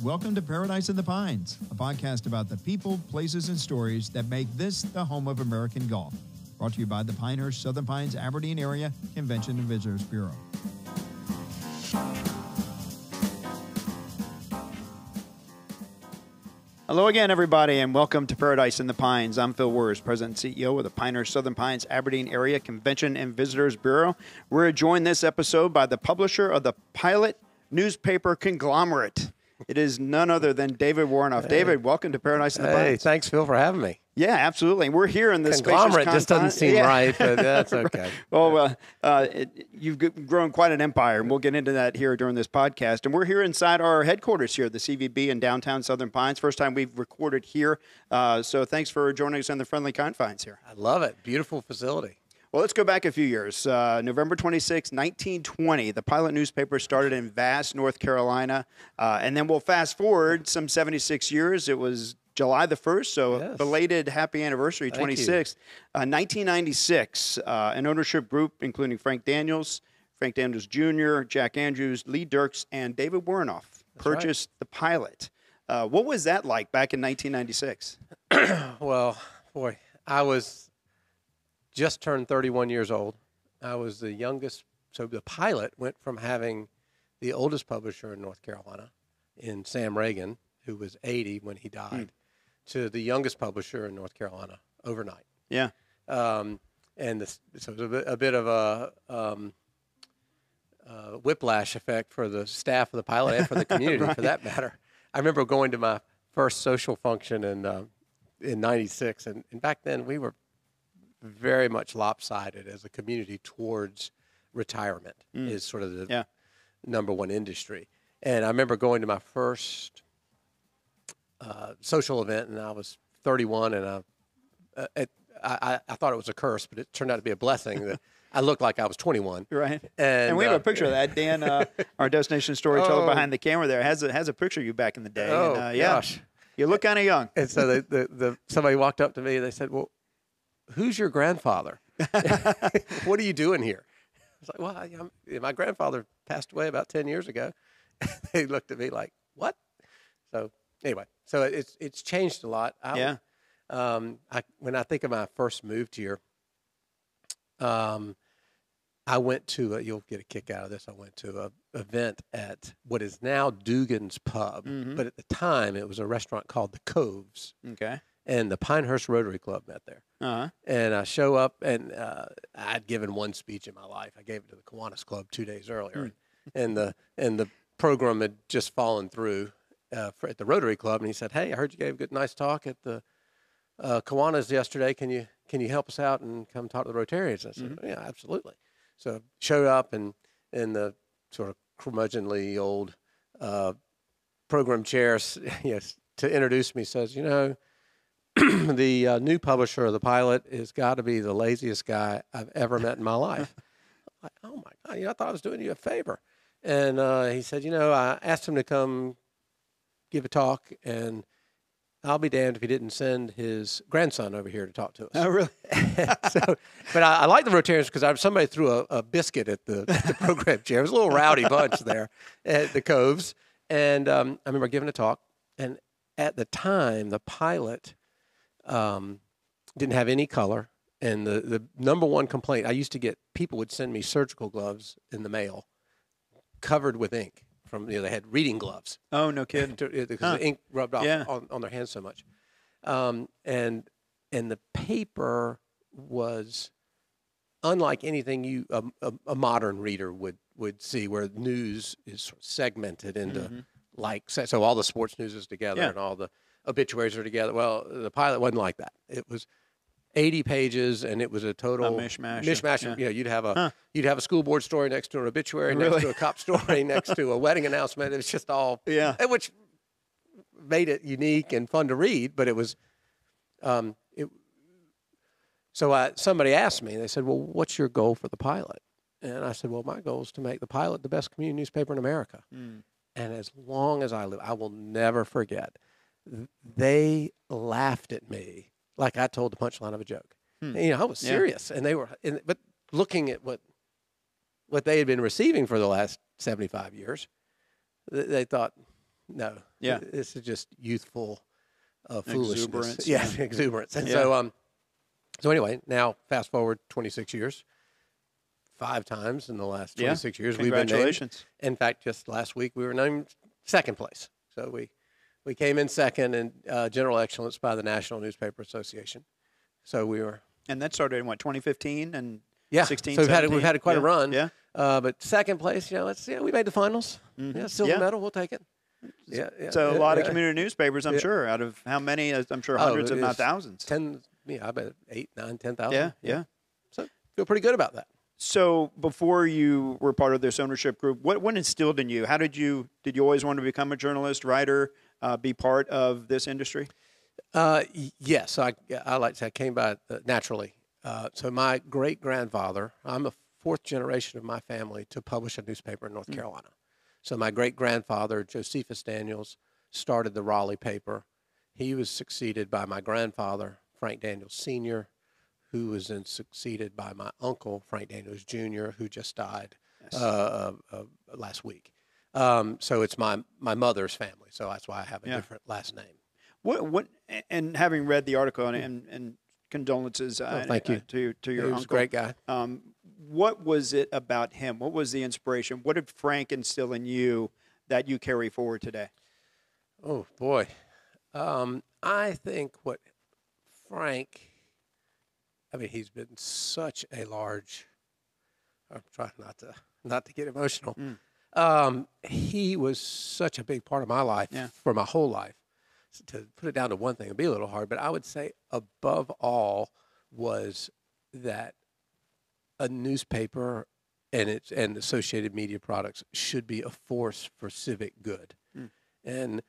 Welcome to Paradise in the Pines, a podcast about the people, places, and stories that make this the home of American golf. Brought to you by the Pinehurst Southern Pines Aberdeen Area Convention and Visitors Bureau. Hello again, everybody, and welcome to Paradise in the Pines. I'm Phil Wurz, President and CEO of the Pinehurst Southern Pines Aberdeen Area Convention and Visitors Bureau. We're joined this episode by the publisher of the Pilot newspaper conglomerate. It is none other than David Woronoff. Hey. David, welcome to Paradise in the Pines. Hey, thanks, Phil, for having me. Yeah, absolutely. We're here in this conglomerate just doesn't seem right, but that's okay. Well, you've grown quite an empire, and we'll get into that here during this podcast. And we're here inside our headquarters here, the CVB in downtown Southern Pines. First time we've recorded here. So thanks for joining us on the friendly confines here. I love it. Beautiful facility. Well, let's go back a few years. November 26, 1920, the Pilot newspaper started in Vass, North Carolina. And then we'll fast forward some 76 years. It was July the 1st, so yes. Belated happy anniversary, 26. 1996, an ownership group including Frank Daniels Jr., Jack Andrews, Lee Dirks, and David Woronoff purchased the Pilot. What was that like back in 1996? Well, boy, I was just turned 31 years old. I was the youngest. So the Pilot went from having the oldest publisher in North Carolina, in Sam Reagan, who was 80 when he died, to the youngest publisher in North Carolina overnight. Yeah. So it was a bit of a whiplash effect for the staff of the Pilot and for the community, right. For that matter. I remember going to my first social function in 96, and back then we were very much lopsided as a community towards retirement is sort of the number one industry. And I remember going to my first social event, and I was 31, and I thought it was a curse, but it turned out to be a blessing that I looked like I was 21. Right. And we have a picture of that. Dan, our destination storyteller behind the camera there, has a picture of you back in the day. Oh, and, gosh. You look kind of young. And so somebody walked up to me, and they said, well, who's your grandfather? What are you doing here? I was like, well, my grandfather passed away about 10 years ago. They looked at me like, what? So anyway, so it's changed a lot. When I think of my first move here, I went to, you'll get a kick out of this, I went to an event at what is now Dugan's Pub. Mm-hmm. But at the time, it was a restaurant called The Coves. Okay. And the Pinehurst Rotary Club met there. Uh-huh. And I show up, and I'd given one speech in my life. I gave it to the Kiwanis Club 2 days earlier. And the program had just fallen through at the Rotary Club. And he said, hey, I heard you gave a nice talk at the Kiwanis yesterday. Can you help us out and come talk to the Rotarians? I said, yeah, absolutely. So showed up, and the sort of curmudgeonly old program chair to introduce me says, the new publisher of the Pilot has got to be the laziest guy I've ever met in my life. I'm like, oh, my God, I thought I was doing you a favor. And he said, I asked him to come give a talk, and I'll be damned if he didn't send his grandson over here to talk to us. Oh, really? But I like the Rotarians because somebody threw a biscuit at the program chair. It was a little rowdy bunch there at the Coves. And I remember giving a talk, and at the time, the Pilot didn't have any color, and the number one complaint I used to get, people would send me surgical gloves in the mail covered with ink from they had reading gloves. Oh, no kidding. Because the ink rubbed off on their hands so much. And the paper was unlike anything a modern reader would see, where news is sort of segmented into so all the sports news is together and all the obituaries are together. Well, the Pilot wasn't like that. It was 80 pages, and it was a total mishmash. Yeah. You'd have a school board story next to an obituary, next to a cop story, next to a wedding announcement. It was just all which made it unique and fun to read. But it was somebody asked me. They said, "Well, what's your goal for the Pilot?" And I said, "Well, my goal is to make the Pilot the best community newspaper in America." And as long as I live, I will never forget. They laughed at me like I told the punchline of a joke. And, I was serious, and they were. But looking at what they had been receiving for the last 75 years, they thought, No. Yeah. This is just youthful foolishness. Exuberance. Yeah, exuberance. And so anyway, now fast forward 26 years. 5 times in the last 26 years we've been named. Congratulations. In fact, just last week we were named second place. So we came in second in general excellence by the National Newspaper Association. So we were. And that started in what, 2015 and 16, so we've had quite a run. Yeah. But second place, we made the finals. Mm-hmm. Yeah, silver medal, we'll take it. Yeah. So a lot of community newspapers, I'm sure, out of how many? I'm sure hundreds, if not thousands. I bet 8, 9, 10,000. Yeah. So feel pretty good about that. So before you were part of this ownership group, what instilled in you? Did you always want to become a journalist, writer, be part of this industry? Yes, I like to say I came by it naturally. So my great-grandfather, I'm a 4th generation of my family to publish a newspaper in North Carolina. So my great-grandfather, Josephus Daniels, started the Raleigh paper. He was succeeded by my grandfather, Frank Daniels Sr., who was then succeeded by my uncle, Frank Daniels Jr., who just died last week. So it's my mother's family, so that's why I have a different last name. What? And having read the article and condolences thank you. To your uncle. He was a great guy. What was it about him? What was the inspiration? What did Frank instill in you that you carry forward today? Oh, boy. I think what Frank, he's been such a large, I'm trying not to get emotional. He was such a big part of my life for my whole life. So to put it down to one thing would be a little hard, but I would say above all was that a newspaper and associated media products should be a force for civic good. And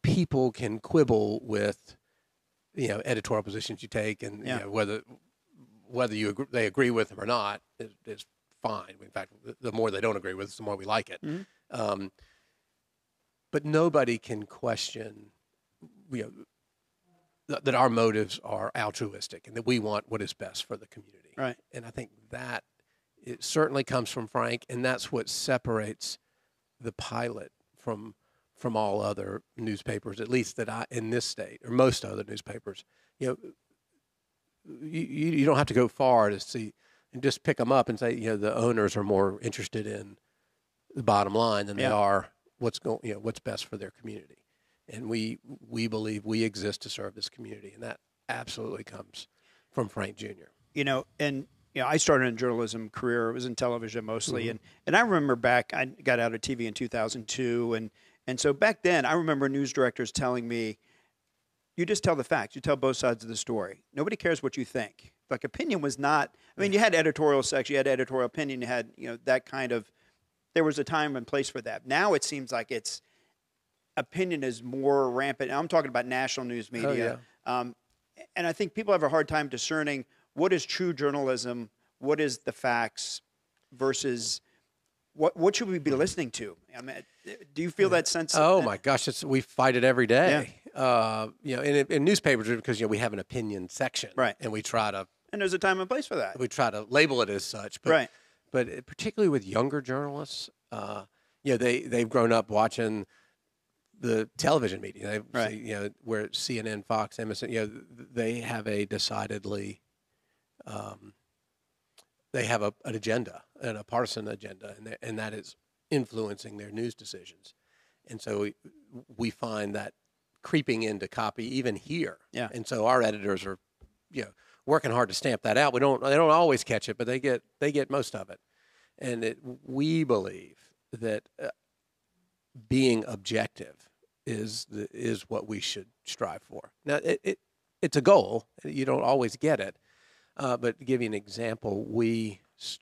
people can quibble with, editorial positions you take, and whether they agree with them or not is fine. In fact, the more they don't agree with us, the more we like it. But nobody can question, that our motives are altruistic and that we want what is best for the community. Right. And I think that it certainly comes from Frank, and that's what separates the Pilot from all other newspapers, at least that in this state, or most other newspapers. You don't have to go far to see, and just pick them up and say, the owners are more interested in the bottom line than they are what's best for their community. And we believe we exist to serve this community, and that absolutely comes from Frank Jr. I started a journalism career. It was in television mostly, and I remember back. I got out of TV in 2002, and so back then I remember news directors telling me, "You just tell the facts. You tell both sides of the story. Nobody cares what you think." Like, opinion was not. You had editorial section, you had editorial opinion, you had that kind of. There was a time and place for that. Now it seems like opinion is more rampant. I'm talking about national news media. And I think people have a hard time discerning what is true journalism, what is the facts, versus what should we be listening to? Do you feel that sense? Oh my gosh, we fight it every day. In newspapers, because we have an opinion section, right? And we try to. And there's a time and place for that. We try to label it as such, but, right? But particularly with younger journalists, they've grown up watching the television media. Where CNN, Fox, MSN, they have a decidedly, they have an agenda and a partisan agenda, and that is influencing their news decisions. And so we find that creeping into copy even here. Yeah. And so our editors are, working hard to stamp that out. They don't always catch it, but they get most of it. And we believe that being objective is what we should strive for. Now, it's a goal. You don't always get it. But to give you an example, we just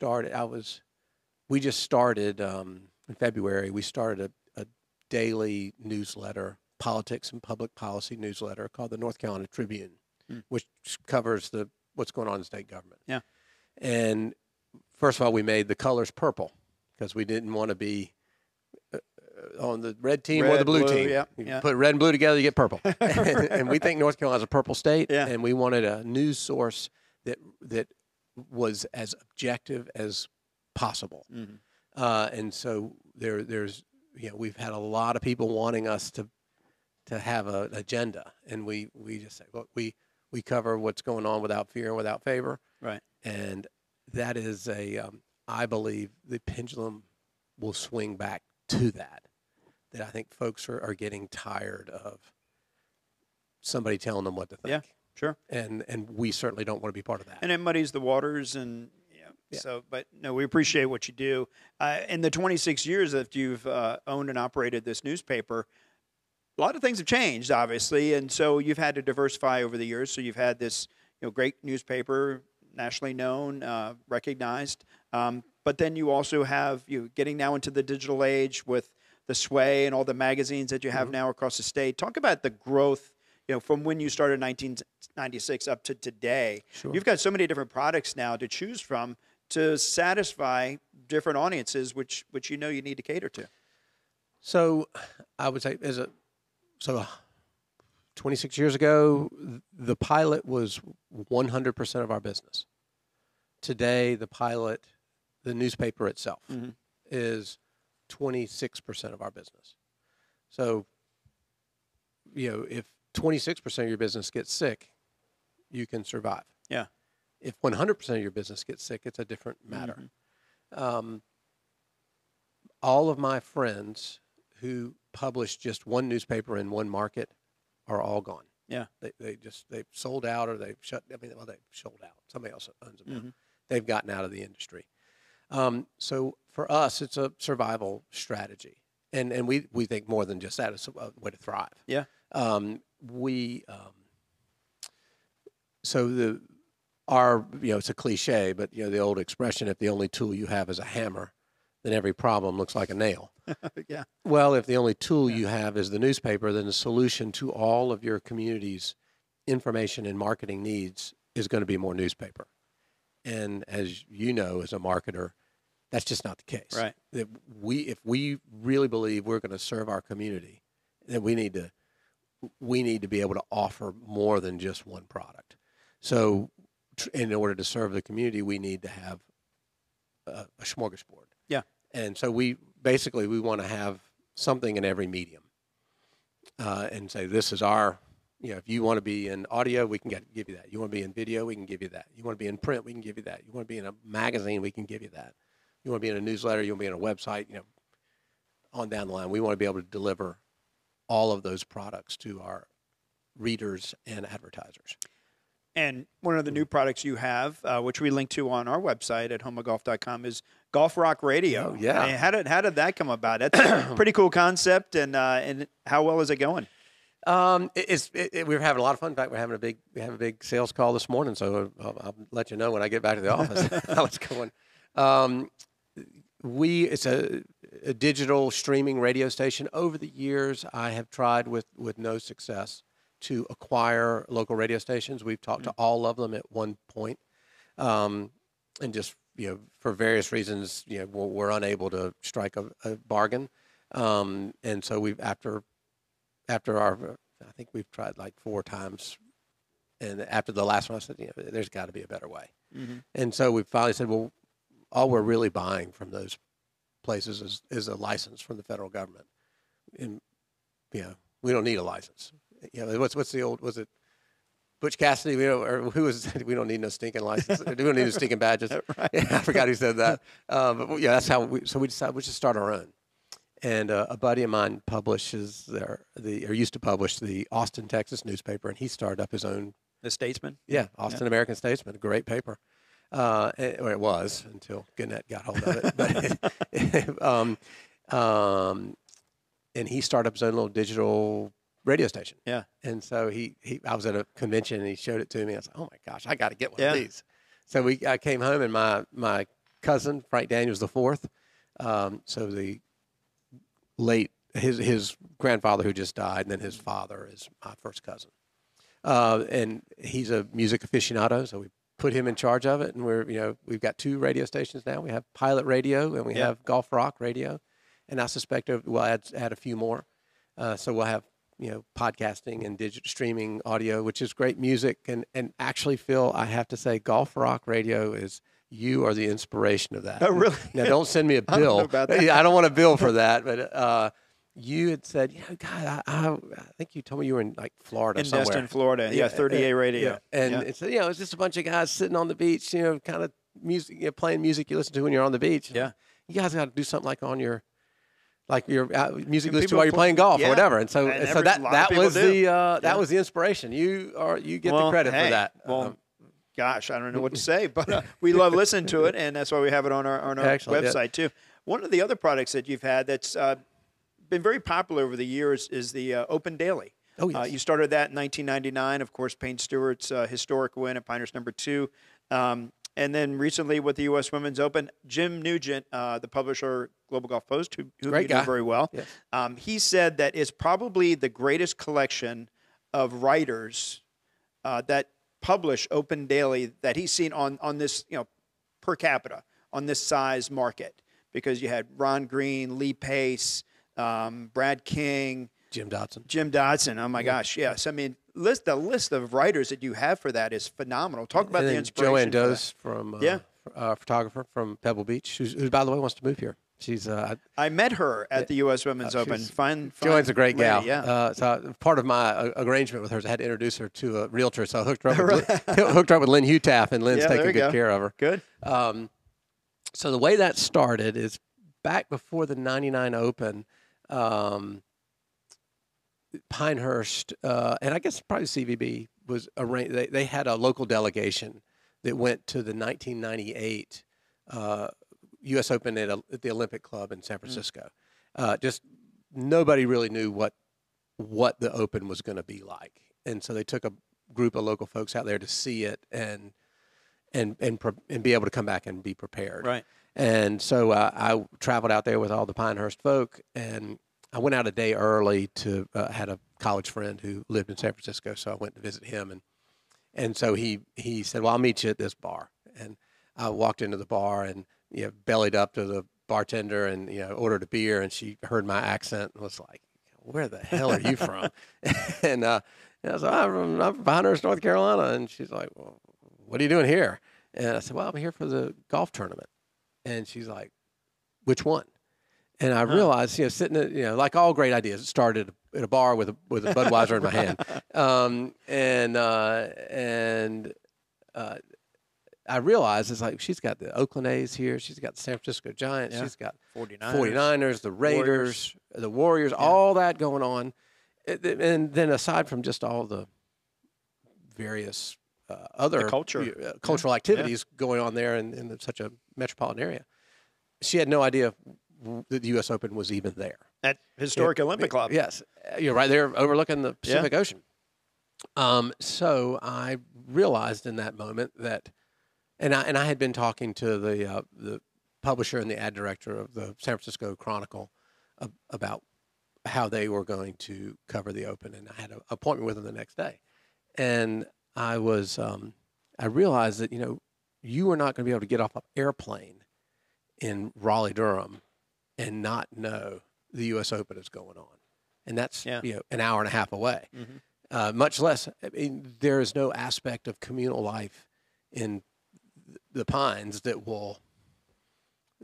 started in February. We started a daily newsletter, politics and public policy newsletter called the North Carolina Tribune, which covers what's going on in state government. Yeah. And first of all, we made the colors purple because we didn't want to be on the red team or the blue team. Yeah, you put red and blue together, you get purple. And we think North Carolina's a purple state, and we wanted a news source that was as objective as possible. And so there's we've had a lot of people wanting us to have an agenda, and we just say, look, we cover what's going on without fear and without favor. Right. And that is I believe the pendulum will swing back to that I think folks are getting tired of somebody telling them what to think. Yeah, sure. And we certainly don't want to be part of that. And it muddies the waters, and so, but no, we appreciate what you do. In the 26 years that you've owned and operated this newspaper, a lot of things have changed, obviously, and so you've had to diversify over the years. So you've had this, great newspaper, nationally known, recognized, but then you also have getting now into the digital age with the Sway and all the magazines that you have now across the state. Talk about the growth, from when you started in 1996 up to today. Sure. You've got so many different products now to choose from to satisfy different audiences, which you need to cater to. So I would say 26 years ago, the Pilot was 100% of our business. Today, the newspaper itself, is 26% of our business. So, if 26% of your business gets sick, you can survive. Yeah. If 100% of your business gets sick, it's a different matter. All of my friends who publish just one newspaper in one market are all gone. Yeah. They've sold out, or they've they've sold out. Somebody else owns them now. They've gotten out of the industry. So for us, it's a survival strategy. And we think more than just that. It's a way to thrive. Yeah. It's a cliche, but the old expression, if the only tool you have is a hammer, then every problem looks like a nail. Yeah. Well, if the only tool you have is the newspaper, then the solution to all of your community's information and marketing needs is going to be more newspaper. And as you know, as a marketer, that's just not the case. Right. If we really believe we're going to serve our community, then we need to be able to offer more than just one product. So in order to serve the community, we need to have a smorgasbord. Yeah. And so we want to have something in every medium, and say, this is our, if you want to be in audio, we can give you that. You want to be in video, we can give you that. You want to be in print, we can give you that. You want to be in a magazine, we can give you that. You want to be in a newsletter, you want to be in a website, on down the line. We want to be able to deliver all of those products to our readers and advertisers. And one of the new products you have, which we link to on our website at homeofgolf.com, is Golf Rock Radio. Oh, yeah. I mean, how did that come about? That's a pretty cool concept, and how well is it going? We're having a lot of fun. In fact, we have a big sales call this morning, so I'll let you know when I get back to the office how it's going. It's a digital streaming radio station. Over the years, I have tried with no success to acquire local radio stations. We've talked to all of them at one point, and just for various reasons, we're unable to strike a bargain. And so we've after our, I think we've tried like 4 times, and after the last one, I said, there's got to be a better way. And so we finally said, well, all we're really buying from those places is a license from the federal government, and we don't need a license. What's the old, was it Butch Cassidy? Or who was it? We don't need no stinking license. We don't need no stinking badges. Right. Yeah, I forgot who said that. But that's how we decided we should start our own. And a buddy of mine publishes used to publish the Austin, Texas newspaper, and he started up his own. The Statesman? Yeah, Austin American Statesman, a great paper. Or it was until Gannett got hold of it. And he started up his own little digital radio station. Yeah. And so I was at a convention and he showed it to me. I was like, oh my gosh, I got to get one of these. So I came home, and my cousin, Frank Daniels IV, so the late, his grandfather who just died, and then his father is my first cousin. And he's a music aficionado, so we put him in charge of it. And we've got 2 radio stations now. We have Pilot Radio and we have Golf Rock Radio. And I suspect we'll add a few more. So we'll have, podcasting and digital streaming audio, which is great music. And actually, Phil, I have to say, Golf Rock Radio is you are the inspiration of that. Oh, really? Now, don't send me a bill. I don't know about that. I don't want a bill for that. But you had said, God, I think you told me you were in like Florida somewhere. Destin, Florida. Yeah, 30A radio. Yeah. And it's it's just a bunch of guys sitting on the beach, kind of music, playing music you listen to when you're on the beach. Yeah. You guys got to do something like on your music list while you're playing golf or whatever. And so that was the inspiration. You get the credit for that. Well, gosh, I don't know what to say, but we love listening to it, and that's why we have it on our website too. One of the other products that you've had that's been very popular over the years is the Open Daily. Oh, yes. You started that in 1999, of course, Payne Stewart's historic win at Pinehurst #2. And then recently with the U.S. Women's Open, Jim Nugent, the publisher, Global Golf Post, who you know very well, yes. He said that it's probably the greatest collection of writers that publish Open Daily that he's seen on this, per capita, on this size market. Because you had Ron Green, Lee Pace, Brad King, Jim Dodson. Oh my gosh, yes. I mean, the list of writers that you have for that is phenomenal. Talk about the inspiration. Joanne Does photographer from Pebble Beach, who by the way wants to move here. She's I met her at the U.S. Women's Open. Fun. Joanne's a great gal. Yeah. So part of my arrangement with her is I had to introduce her to a realtor. So I hooked her up with Lynn Hutaff, and Lynn's taking good care of her. Good. So the way that started is back before the '99 Open. Pinehurst, and I guess probably CVB was arranged. They had a local delegation that went to the 1998 U.S. Open at the Olympic Club in San Francisco. Just nobody really knew what the Open was going to be like, and so they took a group of local folks out there to see it and be able to come back and be prepared. Right. And so I traveled out there with all the Pinehurst folk, and I went out a day early to had a college friend who lived in San Francisco, so I went to visit him, and so he said, "Well, I'll meet you at this bar." And I walked into the bar and bellied up to the bartender and ordered a beer, and she heard my accent and was like, "Where the hell are you from?" And I said, "I'm from Pinehurst, North Carolina," and she's like, "Well, what are you doing here?" And I said, "Well, I'm here for the golf tournament," and she's like, "Which one?" And I realized, sitting at, like all great ideas, it started at a bar with a Budweiser in my hand. I realized it's like she's got the Oakland A's here. She's got the San Francisco Giants. Yeah. She's got 49ers, the Raiders, the Warriors, all that going on. And then aside from just all the various other cultural activities going on there in such a metropolitan area, she had no idea that the U.S. Open was even there. At historic Olympic Club. Yes. You're right there overlooking the Pacific Ocean. So I realized in that moment that, and I had been talking to the publisher and the ad director of the San Francisco Chronicle about how they were going to cover the Open, and I had an appointment with them the next day. And I realized that, you were not going to be able to get off an airplane in Raleigh-Durham and not know the U.S. Open is going on. And that's, an hour and a half away. Mm-hmm. Much less, there is no aspect of communal life in the Pines that will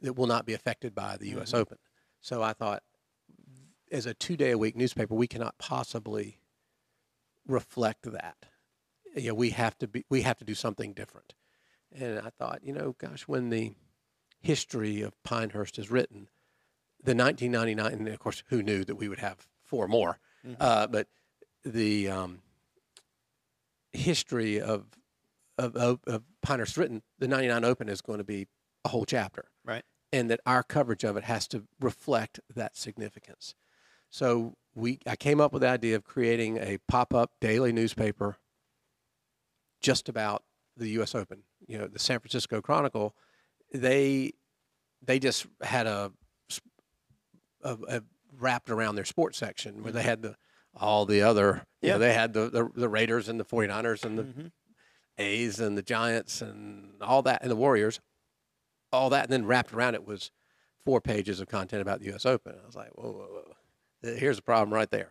not be affected by the U.S. Open. So I thought, as a 2-day-a-week newspaper, we cannot possibly reflect that. We have to do something different. And I thought, gosh, when the history of Pinehurst is written, the 1999, and of course, who knew that we would have 4 more? Mm-hmm. But the history of Pinehurst written, the 99 Open is going to be a whole chapter, right? And that our coverage of it has to reflect that significance. So I came up with the idea of creating a pop-up daily newspaper just about the U.S. Open. The San Francisco Chronicle, they just had a wrapped around their sports section where they had all the other, they had the Raiders and the 49ers and the A's and the Giants and all that, and the Warriors, all that, and then wrapped around it was 4 pages of content about the U.S. Open. I was like, whoa. Here's the problem right there.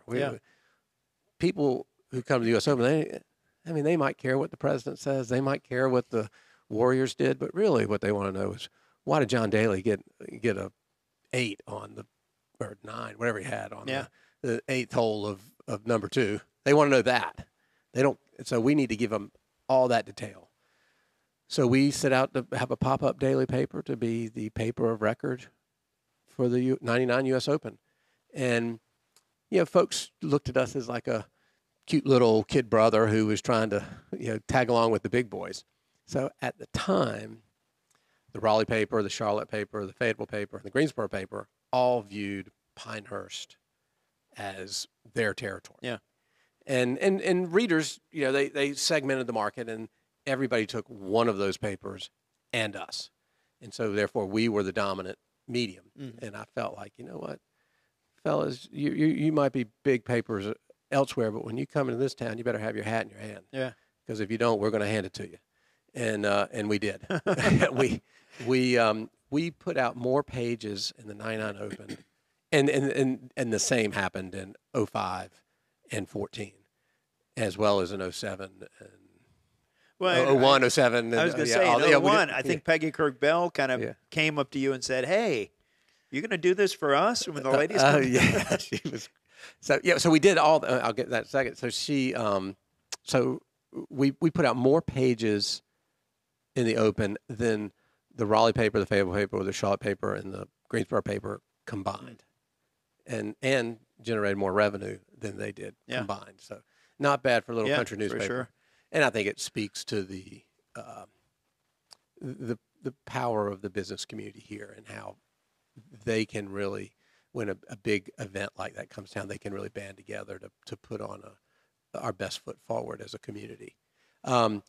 People who come to the U.S. Open, they might care what the president says. They might care what the Warriors did, but really what they want to know is why did John Daly get a 8 on the, or 9, whatever he had on the 8th hole of number 2. They want to know that. They don't. So we need to give them all that detail. So we set out to have a pop-up daily paper to be the paper of record for the 99 U.S. Open. And, folks looked at us as like a cute little kid brother who was trying to, tag along with the big boys. So at the time, the Raleigh paper, the Charlotte paper, the Fayetteville paper, and the Greensboro paper all viewed Pinehurst as their territory. Yeah. And readers, they segmented the market, and everybody took one of those papers and us. And so, therefore, we were the dominant medium. Mm-hmm. And I felt like, you know what, fellas, you might be big papers elsewhere, but when you come into this town, you better have your hat in your hand. Yeah. Because if you don't, we're going to hand it to you. And we did. we put out more pages in the 99 Open, and the same happened in 05 and 14, as well as in 07 and 01, 07. I was going to say, in 01, I think Peggy Kirk-Bell kind of came up to you and said, "Hey, you're going to do this for us when the ladies come?" Yeah, she was. So we did all. I'll get that in a second. So we put out more pages in the Open than the Raleigh paper, the Fayetteville paper, the Charlotte paper, and the Greensboro paper combined, and generated more revenue than they did combined. So not bad for a little country newspaper. For sure. And I think it speaks to the power of the business community here and how they can really, when a big event like that comes down, they can really band together to put on our best foot forward as a community. So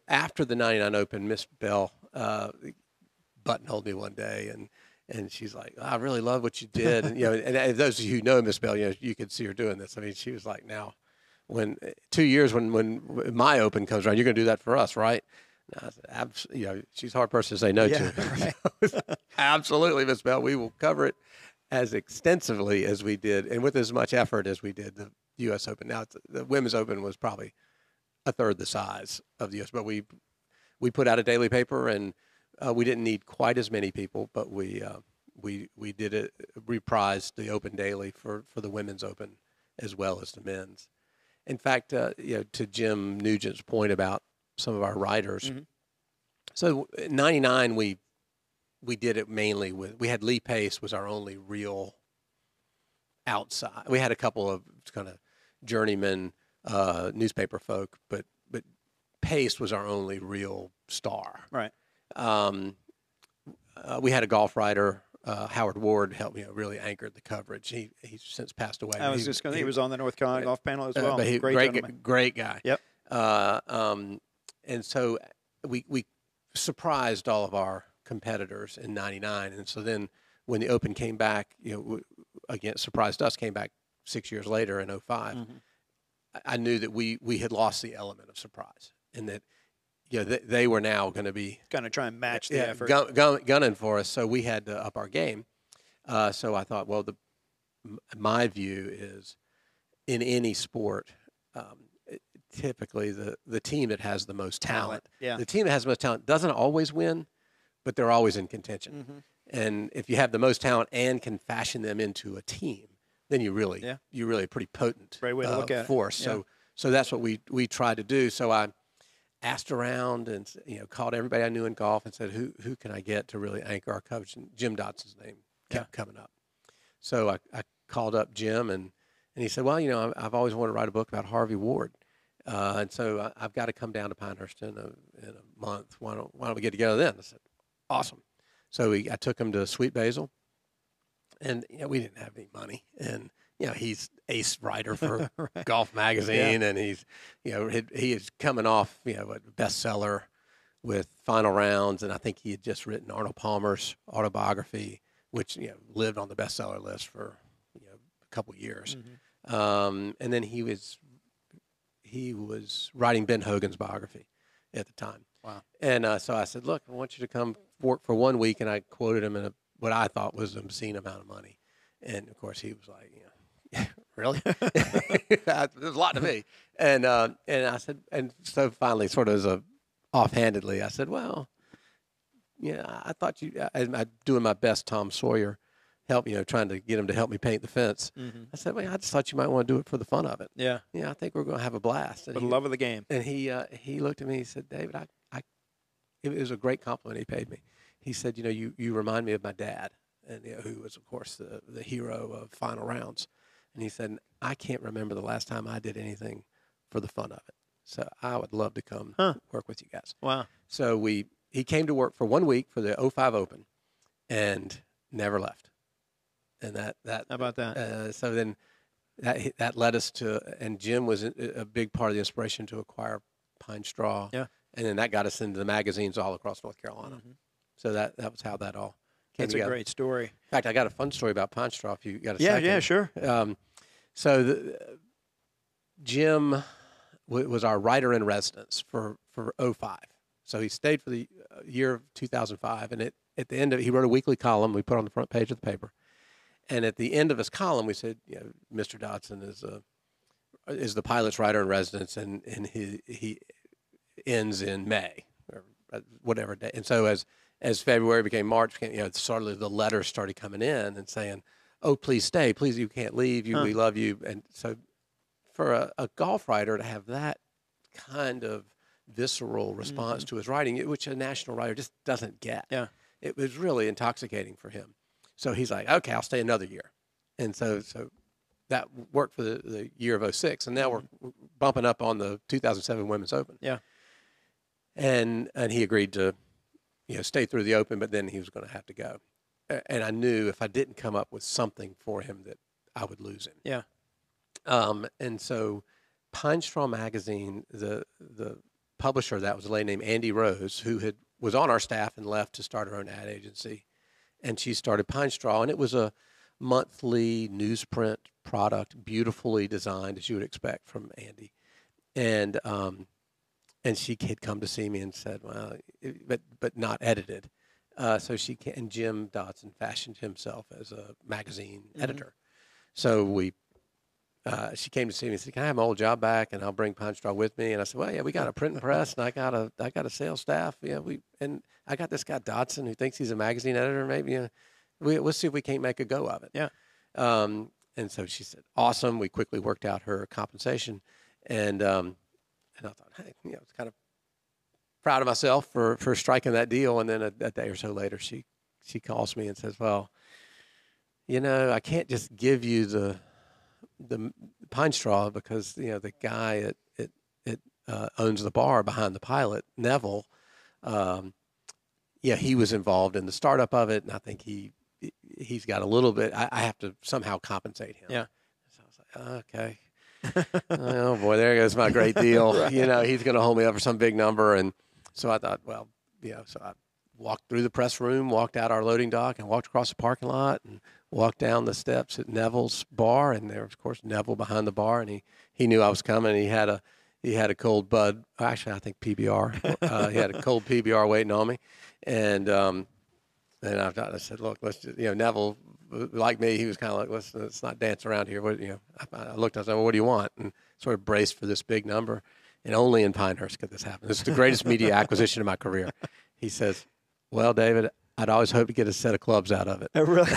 after the 99 Open, Miss Bell buttonholed me one day, and she's like, "I really love what you did." And and those of you who know Miss Bell, you could see her doing this. I mean, she was like, "Now, when 2 years when my Open comes around, you're going to do that for us, right?" And I said, she's a hard person to say no to. Right. Absolutely, Miss Bell. We will cover it as extensively as we did, and with as much effort as we did the U.S. Open. Now, the Women's Open was probably a third the size of the U.S., but we put out a daily paper, and we didn't need quite as many people, but we did it, reprised the Open daily for the Women's Open as well as the men's. In fact, to Jim Nugent's point about some of our writers, mm-hmm. So in 99 we did it mainly we had Lee Pace was our only real outside. We had a couple of kind of journeyman newspaper folk, but Pace was our only real star. Right. We had a golf writer, Howard Ward, helped me, really anchored the coverage. He's since passed away. I was just going to. He was on the North Carolina golf panel as well. But great guy. Yep. And so we surprised all of our competitors in '99, and so then when the Open came back, again surprised us. Came back 6 years later in 05. Mm-hmm. I knew that we had lost the element of surprise, and that they were now going to be going to try and match the effort, gunning for us. So we had to up our game. So I thought, well, my view is in any sport, typically the team that has the most talent, the team that has the most talent doesn't always win, but they're always in contention. Mm-hmm. And if you have the most talent and can fashion them into a team, then you're really a pretty potent way to look at force. it. So that's what we tried to do. So I asked around and called everybody I knew in golf and said, who can I get to really anchor our coverage? And Jim Dotson's name kept coming up. So I called up Jim and he said, well, I've always wanted to write a book about Harvey Ward. And so I've got to come down to Pinehurst in a month. Why don't we get together then? I said, awesome. So I took him to Sweet Basil. And we didn't have any money, and he's ace writer for right. Golf Magazine, and he's he is coming off a bestseller with Final Rounds, and I think he had just written Arnold Palmer's autobiography, which lived on the bestseller list for a couple years, mm-hmm. And then he was writing Ben Hogan's biography at the time. Wow! And so I said, look, I want you to come work for 1 week, and I quoted him in what I thought was an obscene amount of money. And, of course, he was like, really? There's a lot to me. And I said, and so finally, sort of as a offhandedly, I said, well, yeah, I thought I'm doing my best Tom Sawyer, trying to get him to help me paint the fence. Mm-hmm. I said, well, I just thought you might want to do it for the fun of it. Yeah. Yeah, I think we're going to have a blast. For the love of the game. And he looked at me, he said, David, it was a great compliment he paid me. He said, you remind me of my dad, and who was, of course, the hero of Final Rounds. And he said, I can't remember the last time I did anything for the fun of it. So I would love to come work with you guys. Wow. So he came to work for 1 week for the 05 Open and never left. And that how about that? So then that led us to, and Jim was a big part of the inspiration to acquire Pine Straw. Yeah. And then that got us into the magazines all across North Carolina. Mm-hmm. So that was how that all came That's together. a great story. In fact, I got a fun story about Pine Straw if you got a Yeah, second. yeah, sure. So Jim was our writer in residence for 05. So he stayed for the year of 2005, and at the end of it, he wrote a weekly column we put on the front page of the paper. And at the end of his column, we said, Mr. Dodson is the pilot's writer in residence, and he ends in May or whatever day. And so as February became March, sort of the letters started coming in and saying, "Oh, please stay, please, you can't leave, we love you." And so for a golf writer to have that kind of visceral response to his writing, which a national writer just doesn't get. Yeah. It was really intoxicating for him. So he's like, okay, I'll stay another year. And so that worked for the year of 06. And now we're bumping up on the 2007 Women's Open. Yeah. And he agreed to, stay through the Open, but then he was going to have to go. And I knew if I didn't come up with something for him that I would lose him. Yeah. And so Pine Straw Magazine, the publisher of that was a lady named Andy Rose, who was on our staff and left to start her own ad agency. And she started Pine Straw, and it was a monthly newsprint product, beautifully designed, as you would expect from Andy. And she had come to see me and said, well, but not edited. So and Jim Dodson fashioned himself as a magazine editor. So she came to see me and said, "Can I have my old job back and I'll bring Pine Straw with me?" And I said, "Well, yeah, we got a printing press and I got a sales staff. Yeah, and I got this guy Dodson who thinks he's a magazine editor. Maybe we'll see if we can't make a go of it." Yeah. And so she said, "Awesome." We quickly worked out her compensation, and I thought, hey, it's kind of proud of myself for striking that deal. And then a day or so later, she calls me and says, "Well, I can't just give you the Pine Straw because the guy it owns the bar behind the pilot, Neville. He was involved in the startup of it, and I think he's got a little bit. I have to somehow compensate him." Yeah. So I was like, okay. Oh boy, there goes my great deal. Right. He's going to hold me up for some big number, and so I thought, well, so I walked through the press room, walked out our loading dock, and walked across the parking lot, and walked down the steps at Neville's bar, and there was, of course, Neville behind the bar, and he knew I was coming. He had a cold Bud, actually I think PBR. He had a cold PBR waiting on me, and I said, "Look, let's just, Neville, like me, he was kind of like, let's not dance around here." I looked, I said, "Well, what do you want?" And sort of braced for this big number, and only in Pinehurst could this happen. This is the greatest media acquisition of my career. He says, "Well, David, I'd always hoped to get a set of clubs out of it." Oh, really?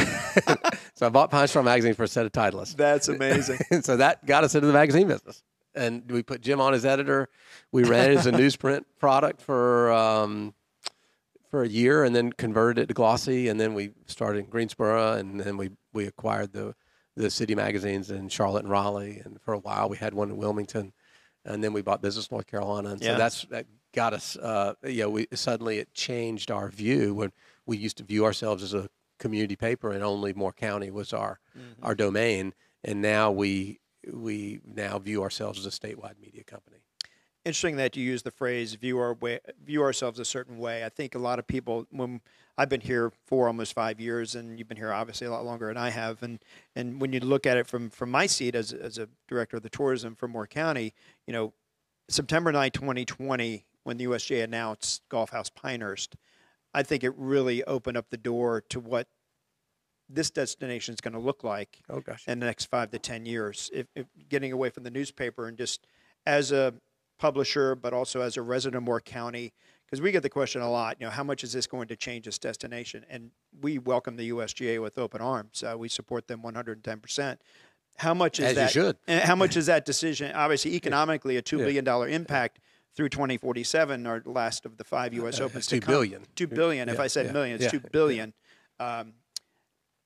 So I bought Pine Straw Magazine for a set of Titleists. That's amazing. And so that got us into the magazine business. And we put Jim on as editor. We ran it as a newsprint product for a year, and then converted it to glossy. And then we started in Greensboro, and then we acquired the city magazines in Charlotte and Raleigh. And for a while, we had one in Wilmington. And then we bought Business North Carolina. And so that got us, suddenly it changed our view. When we used to view ourselves as a community paper, and only Moore County was our domain. And now we now view ourselves as a statewide media company. Interesting that you use the phrase view ourselves a certain way. I think a lot of people, when I've been here for almost 5 years, and you've been here obviously a lot longer than I have, and when you look at it from my seat as a director of the tourism for Moore County, September 9, 2020, when the USGA announced Golf House Pinehurst, I think it really opened up the door to what this destination is going to look like in the next 5 to 10 years. If getting away from the newspaper and just as a publisher, but also as a resident of Moore County, because we get the question a lot, how much is this going to change this destination? And we welcome the USGA with open arms. We support them 110%. How much is As that? you should. How much is that decision? Obviously, economically, a $2 billion impact through 2047, or last of the 5 U.S. Opens to $2 come. billion. $2 billion. If I said million, it's $2 billion.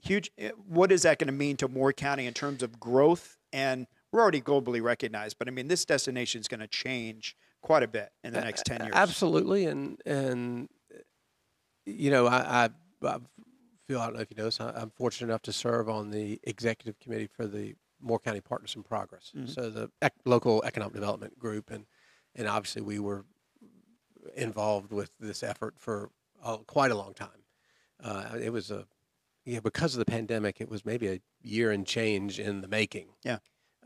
Huge. What is that going to mean to Moore County in terms of growth? And we're already globally recognized, but I mean, this destination is going to change quite a bit in the next 10 years. Absolutely, and I feel, I don't know if you know this, I'm fortunate enough to serve on the executive committee for the Moore County Partners in Progress, so the local economic development group, and obviously we were involved with this effort for quite a long time. It was because of the pandemic, it was maybe a year and change in the making. Yeah.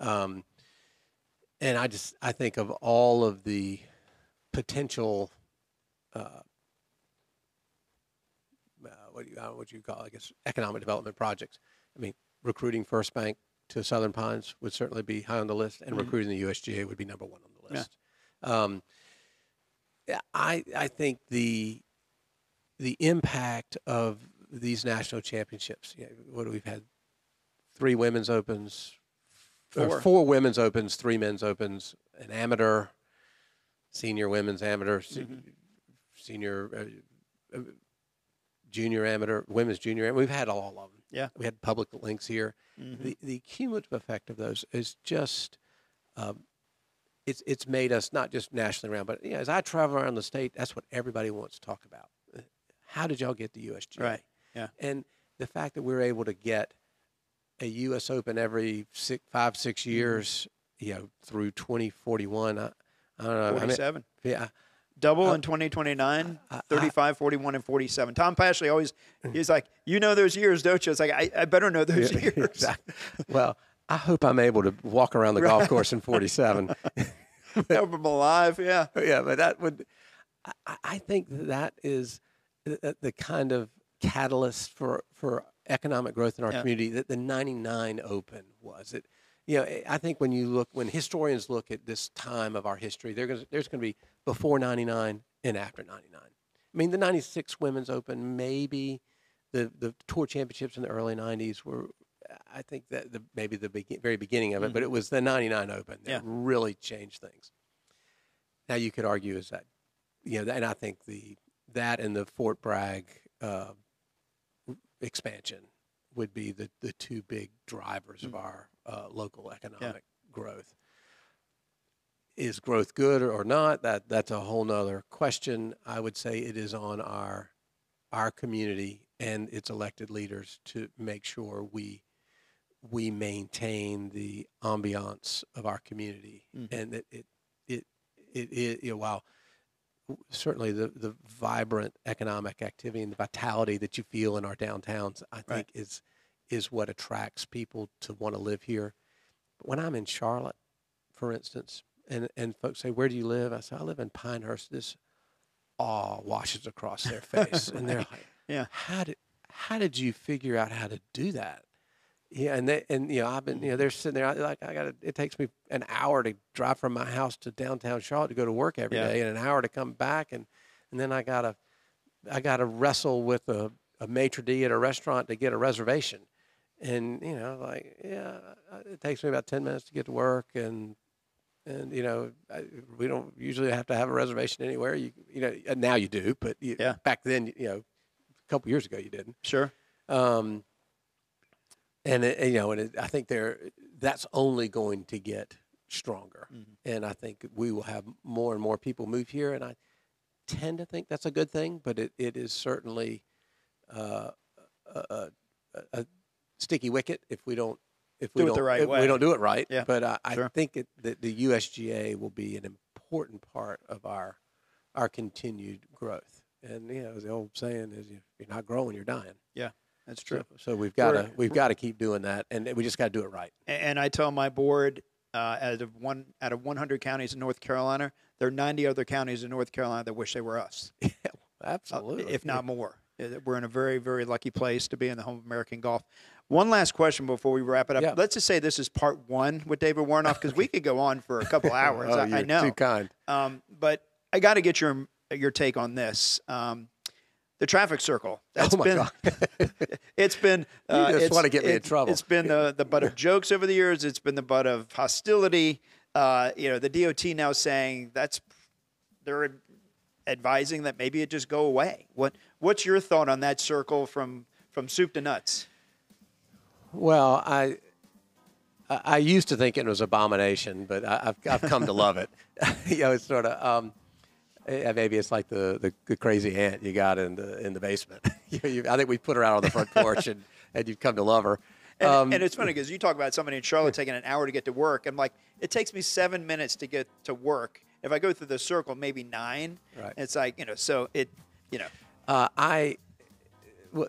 And I think of all of the potential, what you call, I guess, economic development projects. I mean, recruiting First Bank to Southern Pines would certainly be high on the list, and recruiting the USGA would be number one on the list. Yeah. I think the impact of these national championships. What we've had, 3 women's opens, 4 women's opens, 3 men's opens, an amateur, senior women's amateur, senior, junior amateur, women's junior amateur. We've had all of them. Yeah. We had public links here. The cumulative effect of those is just, it's made us not just nationally around, but as I travel around the state, that's what everybody wants to talk about. How did y'all get the USGA? Right. Yeah. And the fact that we're able to get a U.S. Open every 5-6 years, through 2041. I don't know. 47. Yeah. Double in 2029, 35, 41, and 47. Tom Pashley always, he's like, those years, don't you? It's like, I better know those years. Exactly. Well, I hope I'm able to walk around the golf course in 47. Hope I'm alive, yeah. Yeah, but that would, I think that is the kind of catalyst for economic growth in our community that the 99 Open was. I think when historians look at this time of our history, there's going to be before 99 and after 99. I mean, the 96 Women's Open, maybe the Tour Championships in the early 90s were, I think that maybe the very beginning of it, but it was the 99 Open that really changed things. Now you could argue is that, and I think that and the Fort Bragg expansion would be the 2 big drivers of our local economic growth. Is growth good or not? That's a whole nother question. I would say it is on our community and its elected leaders to make sure we maintain the ambiance of our community, and that it while certainly the vibrant economic activity and the vitality that you feel in our downtowns, I think is what attracts people to want to live here. But when I'm in Charlotte, for instance, and folks say, "Where do you live?" I say, "I live in Pinehurst." This awe washes across their face, and they're like, "Yeah, how did you figure out how to do that?" Yeah, and I've been, they're sitting there like, it takes me an hour to drive from my house to downtown Charlotte to go to work every day, and an hour to come back, and then I gotta wrestle with a maitre d' at a restaurant to get a reservation, and it takes me about 10 minutes to get to work, and we don't usually have to have a reservation anywhere. Now you do, but back then, a couple years ago you didn't. Sure. I think that's only going to get stronger, and I think we will have more and more people move here, and I tend to think that's a good thing. But it is certainly a sticky wicket if we don't do it the right way. We don't do it right. Yeah. But I think that the USGA will be an important part of our continued growth. And the old saying is, if you're not growing, you're dying. Yeah. That's true. So we've got to keep doing that, and we just got to do it right. And I tell my board, out of 100 counties in North Carolina, there are 90 other counties in North Carolina that wish they were us. Yeah, absolutely. If not more. We're in a very, very lucky place to be in the home of American golf. One last question before we wrap it up. Yeah. Let's just say this is part 1 with David Woronoff, because we could go on for a couple hours. Oh, I know. Too kind. But I got to get your take on this. The traffic circle. That's God. It's been. You just want to get me in trouble. It's been the butt of jokes over the years. It's been the butt of hostility. The DOT now saying they're advising that maybe it just go away. What's your thought on that circle from soup to nuts? Well, I used to think it was abomination, but I've come to love it. It's sort of maybe it's like the crazy aunt you got in the basement. I think we put her out on the front porch, and you've come to love her. And it's funny because you talk about somebody in Charlotte taking an hour to get to work. I'm like, it takes me 7 minutes to get to work. If I go through the circle, maybe 9. Right. It's like, so it.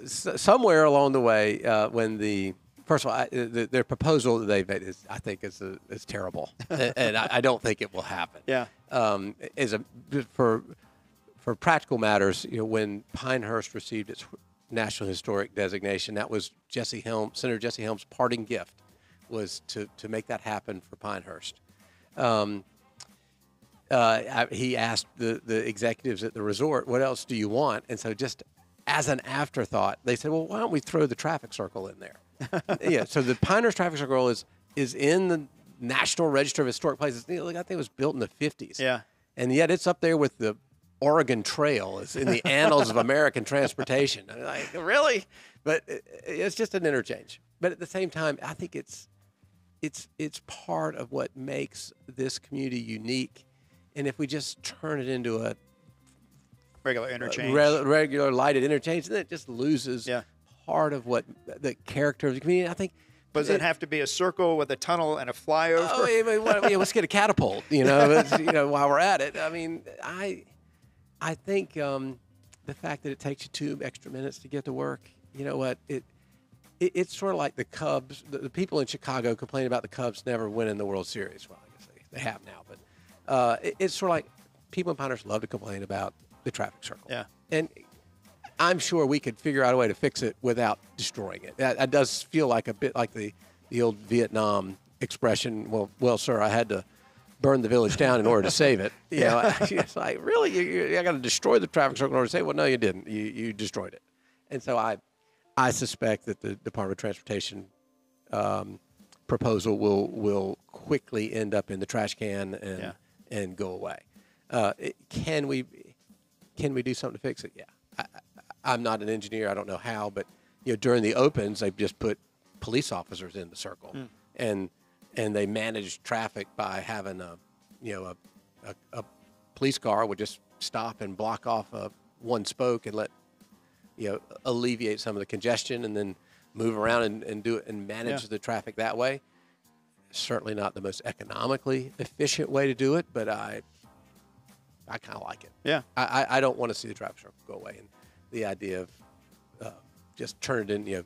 Somewhere along the way, when first of all, their proposal that they've made I think is terrible, and I don't think it will happen. Yeah. For practical matters, when Pinehurst received its National Historic designation, that was Senator Jesse Helms' parting gift, was to make that happen for Pinehurst. He asked the executives at the resort, "What else do you want?" And so, just as an afterthought, they said, "Well, why don't we throw the traffic circle in there?" Yeah. So the Pinehurst traffic circle is in the National Register of Historic Places. I think it was built in the 50s. Yeah. And yet it's up there with the Oregon Trail. It's in the annals of American transportation. I'm like, really? But it's just an interchange. But at the same time, I think it's part of what makes this community unique. And if we just turn it into a regular interchange, regular lighted interchange, then it just loses part of what the character of the community. I think. Does it have to be a circle with a tunnel and a flyover? Oh, let's get a catapult. While we're at it. I mean, I think the fact that it takes you 2 extra minutes to get to work. You know what? It's sort of like the Cubs. The people in Chicago complain about the Cubs never winning the World Series. Well, I guess they have now, but it's sort of like people in Pinehurst love to complain about the traffic circle. Yeah. And I'm sure we could figure out a way to fix it without destroying it. That does feel like a bit like the old Vietnam expression. Well, sir, I had to burn the village down in order to save it. It's like, really, you got to destroy the traffic circle in order to save it? Well, no, you didn't. You destroyed it. And so I suspect that the Department of Transportation proposal will quickly end up in the trash can and go away. Can we do something to fix it? Yeah. I'm not an engineer. I don't know how, but during the opens, they've just put police officers in the circle, and they manage traffic by having a police car would just stop and block off one spoke and let alleviate some of the congestion, and then move around and do it and manage the traffic that way. Certainly not the most economically efficient way to do it, but I kind of like it. Yeah. I don't want to see the traffic circle go away. And the idea of just turning it in,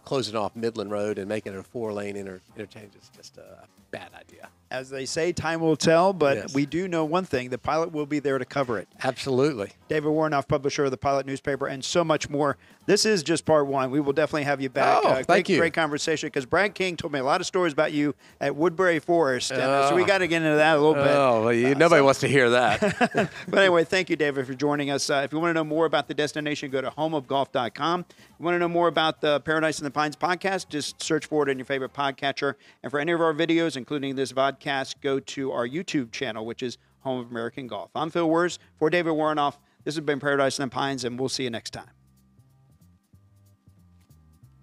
closing off Midland Road and making it a 4-lane interchange is just a bad idea. As they say, time will tell, but Yes. we do know one thing. The Pilot will be there to cover it. Absolutely. David Woronoff, publisher of the Pilot newspaper, and so much more. This is just part 1. We will definitely have you back. Thank you. Great conversation, because Brad King told me a lot of stories about you at Woodbury Forest, and so we got to get into that a little bit. Oh, well, nobody wants to hear that. But anyway, thank you, David, for joining us. If you want to know more about the destination, go to homeofgolf.com. If you want to know more about the Paradise in the Pines podcast, just search for it in your favorite podcatcher. And for any of our videos, including this vodcast, go to our YouTube channel, which is Home of American Golf. I'm Phil Wers for David Woronoff. This has been Paradise in the Pines, and we'll see you next time.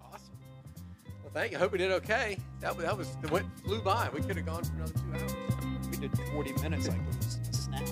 Awesome. Well, thank you. I hope we did okay. It flew by. We could have gone for another 2 hours. We did 40 minutes like it was a snap.